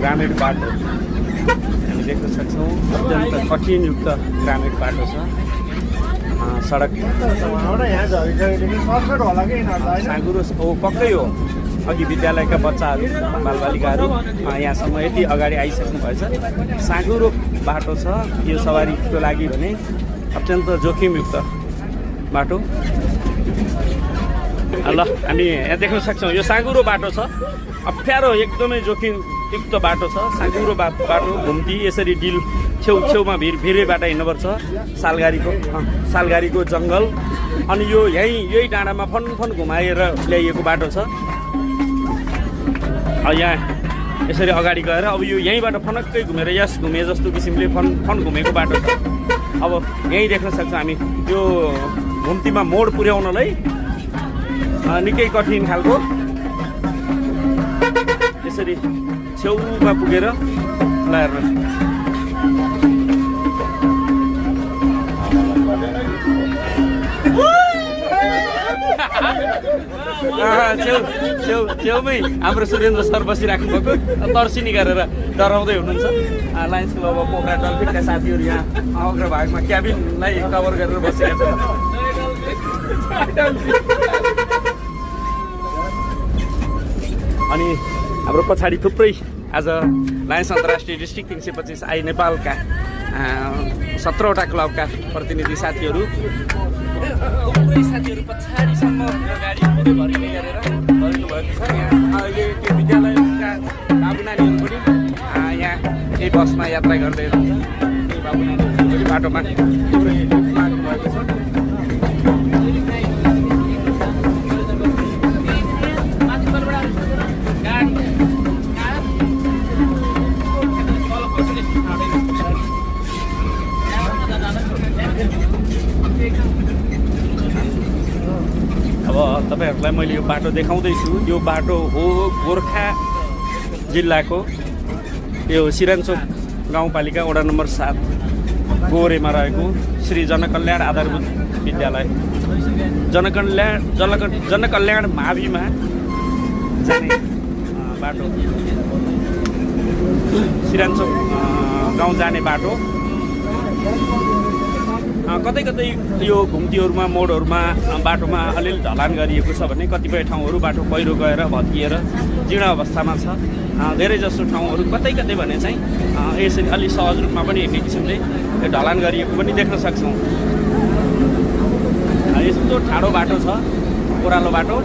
ग्रामीण बाटो हामी देख्न सक्छौँ। अत्यन्त कठिनयुक्त ग्रामीण बाटो छ। सडक साँगुरो पक्कै हो। अघि विद्यालयका बच्चाहरू बालबालिकाहरू यहाँसम्म यति अगाडि आइसक्नु भएछ। साँगुरो बाटो छ यो सवारीको लागि भने अत्यन्त जोखिमयुक्त बाटो। ल हामी यहाँ देख्न सक्छौँ यो साँगुरो बाटो छ। अप्ठ्यारो एकदमै जोखिमयुक्त बाटो छ। साँगुरो बाटो घुम्ती यसरी डिल छेउमा भिरैबाट हिँड्नुपर्छ। सालगारीको जङ्गल अनि यो यही डाँडामा फन घुमाएर ल्याइएको बाटो छ। यहाँ यसरी अगाडि गएर अब यो यहीँबाट फनक्कै घुमेर घुमे जस्तो किसिमले फन घुमेको बाटो छ। अब यहीँ देख्न सक्छौँ हामी यो घुम्तीमा मोड पुर्याउनलाई निकै कठिन खालको। यसरी छेउमा पुगेर छेउमै हाम्रो सुरेन्द्र सर बसिराख्नु भएको तर्सिनी गरेर डराउँदै हुनुहुन्छ। लायन्स क्लब अफ पोखरा डल्फिनका साथीहरू यहाँ अग्रभागमा क्याबिनलाई कभर गरेर बसेका छन्। अनि हाम्रो पछाडि थुप्रै आज लायन्स अन्तर्राष्ट्रिय डिस्ट्रिक्ट 325 आई नेपालका 17वटा क्लबका प्रतिनिधि साथीहरू पछाडिसम्म गाडी भरिने गरेर भरिनु भएको छ। यहाँ अहिले त्यो विद्यालयका बाबु नानीहरू पनि यहाँ यही बसमा यात्रा गर्दै हुनुहुन्छ। त्यही बाबु नानीहरू पनि बाटोमा लाग्नु भएको छ। अब तपाईँहरूलाई मैले यो बाटो देखाउँदैछु। यो बाटो हो गोर्खा जिल्लाको यो सिरानचोक गाउँपालिका वडा नम्बर 7 गोरेमा रहेको श्री जनकल्याण आधारभूत विद्यालय जनकल्याण माविमा जाने बाटो। सिरानचोक गाउँ जाने बाटो कतै कतै यो घुम्तीहरूमा मोडहरूमा बाटोमा अलिअलि ढलान गरिएको छ भने कतिपय ठाउँहरू बाटो पहिरो गएर भत्किएर जीर्ण अवस्थामा छ। धेरै जसो ठाउँहरू कतै कतै भने चाहिँ यसरी अलि सहज रूपमा पनि हिँड्ने किसिमले ढलान गरिएको पनि देख्न सक्छौँ। यस्तो ठाडो बाटो छ, ओह्रालो बाटो।